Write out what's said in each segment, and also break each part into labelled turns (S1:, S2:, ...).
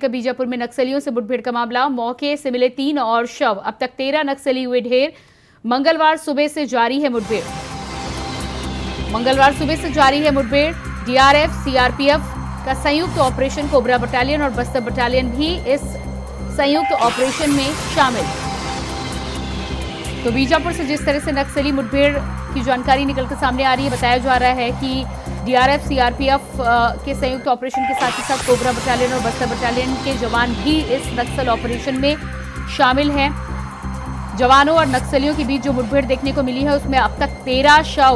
S1: लेकर बीजापुर में नक्सलियों से मुठभेड़ का मामला, मौके से मिले 3 और शव, अब तक 13 नक्सली हुए ढेर। मंगलवार सुबह से जारी है मुठभेड़। डीआरएफ सीआरपीएफ का संयुक्त ऑपरेशन कोबरा बटालियन और बस्तर बटालियन भी इस संयुक्त ऑपरेशन में शामिल। तो बीजापुर से जिस तरह से नक्सली मुठभेड़ की जानकारी निकलकर सामने आ रही है, बताया जा रहा है कि डीआरएफ सीआरपीएफ के संयुक्त ऑपरेशन के साथ ही साथ कोबरा बटालियन और बस्तर बटालियन के जवान भी इस नक्सल ऑपरेशन में शामिल हैं। जवानों और नक्सलियों के बीच जो मुठभेड़ देखने को मिली है, उसमें अब तक 13 शव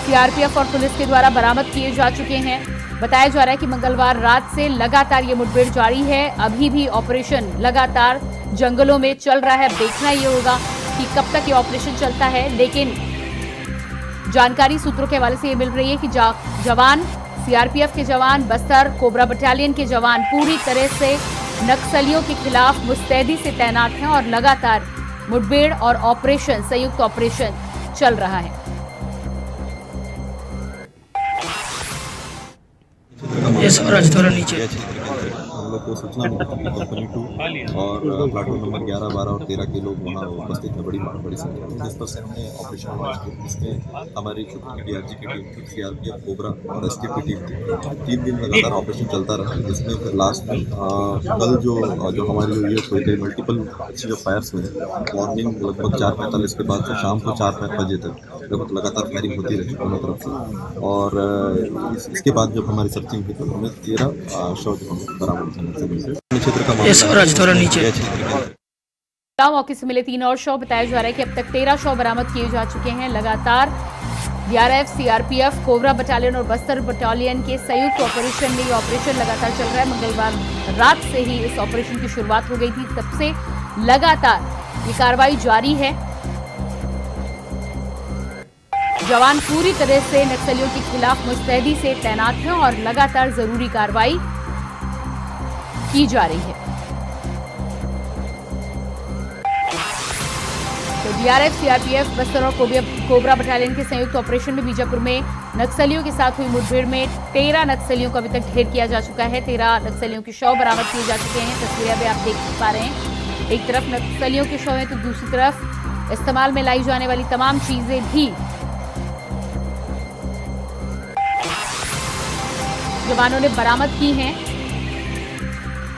S1: सीआरपीएफ और पुलिस के द्वारा बरामद किए जा चुके हैं। बताया जा रहा है कि मंगलवार रात से लगातार ये मुठभेड़ जारी है। अभी भी ऑपरेशन लगातार जंगलों में चल रहा है। देखना ये होगा कि कब तक ये ऑपरेशन चलता है, लेकिन जानकारी सूत्रों के हवाले से ये मिल रही है कि जवान, सीआरपीएफ के जवान, बस्तर कोबरा बटालियन के जवान पूरी तरह से नक्सलियों के खिलाफ मुस्तैदी से तैनात हैं और लगातार मुठभेड़ और ऑपरेशन, संयुक्त ऑपरेशन चल रहा है।
S2: थोड़ा नीचे
S3: हम लोग को सूचना मिली कंपनी 2 और प्लाटून नंबर 11, 12 और 13 के लोग वहाँ उपस्थित हैं बड़ी संख्या में, जिस पर से हमने ऑपरेशन लॉन्च किया। इसमें हमारी छोटी की डीआरजी की टीम थी, सीआरपीएफ, कोबरा और एसटीएफ की टीम थी। 3 दिन लगातार ऑपरेशन चलता रहा, जिसमें फिर लास्ट में कल जो हमारी जो ये कोई मल्टीपल अच्छी जो फायर्स हुए, मॉर्निंग लगभग 4:45 के बाद से शाम को 4-5 बजे तक लगभग लगातार फायरिंग होती रही दोनों तरफ से। और इसके बाद जब हमारी सर्चिंग हुई तो हमें 13 शव जो हमें बरामद क्षेत्र का
S2: थोड़ा नीचे
S1: मौके से मिले 3 और शव। बताया जा रहा है कि अब तक 13 शव बरामद किए जा चुके हैं। लगातार डीआरएफ, सीआरपीएफ, कोबरा बटालियन और बस्तर बटालियन के संयुक्त ऑपरेशन में ये ऑपरेशन लगातार चल रहा है। मंगलवार रात से ही इस ऑपरेशन की शुरुआत हो गई थी, तब से लगातार ये कार्रवाई जारी है। जवान पूरी तरह से नक्सलियों के खिलाफ मुस्तैदी से तैनात हैं और लगातार जरूरी कार्रवाई की जा रही है। तो डीआरएफ, सीआरपीएफ, बस्तर और कोबरा बटालियन के संयुक्त ऑपरेशन में बीजापुर में नक्सलियों के साथ हुई मुठभेड़ में 13 नक्सलियों को अभी तक ढेर किया जा चुका है। 13 नक्सलियों के शव बरामद किए जा चुके हैं। तस्वीरें भी आप देख पा रहे हैं। एक तरफ नक्सलियों के शव हैं तो दूसरी तरफ इस्तेमाल में लाई जाने वाली तमाम चीजें भी जवानों ने बरामद की हैं।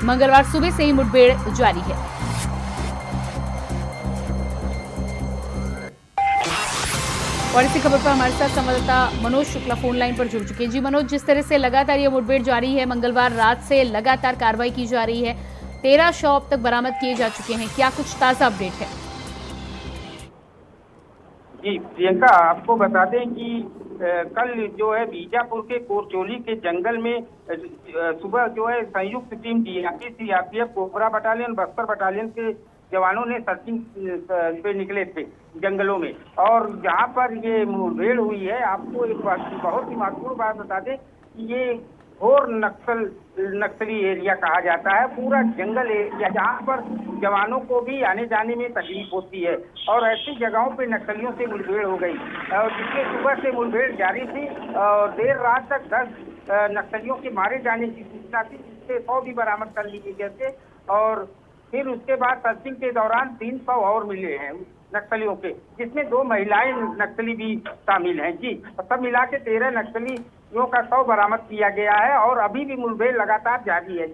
S1: मंगलवार सुबह से ही मुठभेड़ जारी है। और इसी खबर पर हमारे साथ संवाददाता मनोज शुक्ला फोन लाइन पर जुड़ चुके हैं। जी मनोज, जिस तरह से लगातार ये मुठभेड़ जारी है, मंगलवार रात से लगातार कार्रवाई की जा रही है, 13 शव अब तक बरामद किए जा चुके हैं, क्या कुछ ताजा अपडेट है?
S4: जी प्रियंका, आपको बता दें कि कल जो है बीजापुर के कोरचोली के जंगल में सुबह जो है संयुक्त team DRG, CRPF, cobra battalion, Bastar battalion के जवानों ने सर्चिंग पे निकले थे जंगलों में, और जहां पर ये मुठभेड़ हुई है, आपको एक बहुत ही महत्वपूर्ण बात बता दें कि ये घोर नक्सली एरिया कहा जाता है। पूरा जंगल एरिया जहाँ पर जवानों को भी आने जाने में तकलीफ होती है, और ऐसी जगहों पे नक्सलियों से मुठभेड़ हो गई, और जिसके सुबह से मुठभेड़ जारी थी और देर रात तक 10 नक्सलियों के मारे जाने की सूचना थी, जिससे 100 भी बरामद कर लिए गए थे। और फिर उसके बाद सर्चिंग के दौरान 3 शव और मिले हैं नक्सलियों के, जिसमें 2 महिलाएं नक्सली भी शामिल हैं। जी, सब मिला के 13 नक्सलियों का शव बरामद किया गया है और अभी भी मुठभेड़ लगातार जारी है।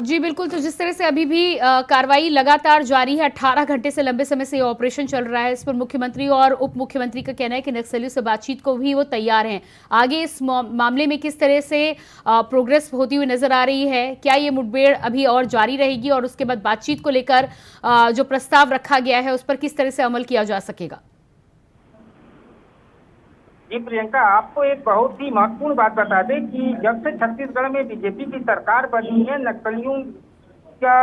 S1: जी बिल्कुल, तो जिस तरह से अभी भी कार्रवाई लगातार जारी है, 18 घंटे से लंबे समय से ये ऑपरेशन चल रहा है, इस पर मुख्यमंत्री और उप मुख्यमंत्री का कहना है कि नक्सलियों से बातचीत को भी वो तैयार हैं। आगे इस मामले में किस तरह से प्रोग्रेस होती हुई नजर आ रही है? क्या ये मुठभेड़ अभी और जारी रहेगी और उसके बाद बातचीत को लेकर जो प्रस्ताव रखा गया है उस पर किस तरह से अमल किया जा सकेगा?
S4: जी प्रियंका, आपको एक बहुत ही महत्वपूर्ण बात बता दें कि जब से छत्तीसगढ़ में बीजेपी की सरकार बनी है, नक्सलियों का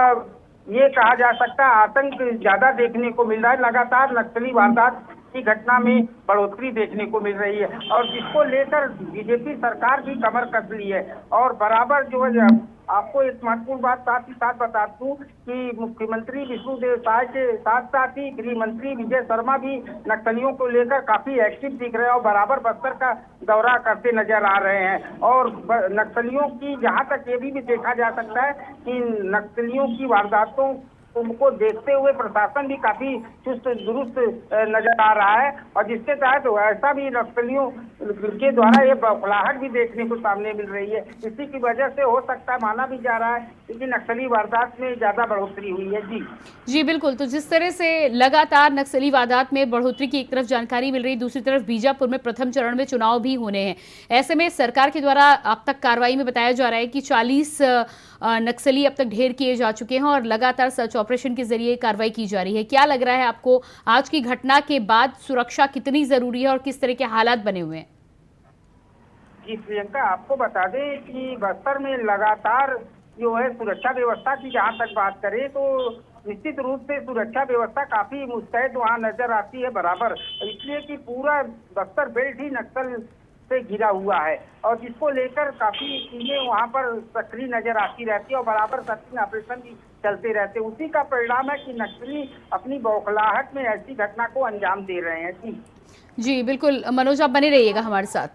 S4: ये कहा जा सकता है आतंक ज्यादा देखने को मिल रहा है। लगातार नक्सली वारदात की घटना में बढ़ोतरी देखने को मिल रही है और जिसको लेकर बीजेपी सरकार भी कमर कस ली है और बराबर जो है आपको एक महत्वपूर्ण बात साथ ही साथ बता दूं कि मुख्यमंत्री विष्णुदेव साय के साथ साथ ही गृह मंत्री विजय शर्मा भी नक्सलियों को लेकर काफी एक्टिव दिख रहे हैं और बराबर बस्तर का दौरा करते नजर आ रहे हैं और नक्सलियों की जहां तक ये भी देखा जा सकता है कि नक्सलियों की वारदातों उनको देखते हुए प्रशासन भी काफी चुस्त दुरुस्त नजर आ रहा है और जिसके तहत ऐसा भी नक्सलियों के द्वारा ये बौखलाहट भी देखने को सामने मिल रही है। इसी की वजह से हो सकता है, माना भी जा रहा है कि नक्सली वारदात में ज्यादा बढ़ोतरी हुई है। जी
S1: बिल्कुल। तो जिस तरह से लगातार नक्सली वारदात में बढ़ोतरी की एक तरफ जानकारी मिल रही, दूसरी तरफ बीजापुर में प्रथम चरण में चुनाव भी होने हैं, ऐसे में सरकार के द्वारा अब तक कार्रवाई में बताया जा रहा है कि 40 नक्सली अब तक ढेर किए जा चुके हैं और लगातार सर्च ऑपरेशन के जरिए कार्रवाई की जा रही है। क्या लग रहा है आपको आज की घटना के बाद सुरक्षा कितनी जरूरी है और किस तरह के हालात बने हुए हैं?
S4: जी प्रियंका, आपको बता दें कि बस्तर में लगातार जो है सुरक्षा व्यवस्था की जहां तक बात करें तो निश्चित रूप से सुरक्षा व्यवस्था काफी मुस्तैद वहां नजर आती है बराबर, इसलिए कि पूरा बस्तर बेल्ट ही नक्सल से घिरा हुआ है और जिसको लेकर काफी चीजें वहां पर सक्रिय नजर आती रहती है और बराबर सर्चिंग ऑपरेशन भी चलते रहते हैं। उसी का परिणाम है कि नक्सली अपनी बौखलाहट में ऐसी घटना को अंजाम दे रहे हैं। जी
S1: बिल्कुल मनोज, आप बने रहिएगा हमारे साथ।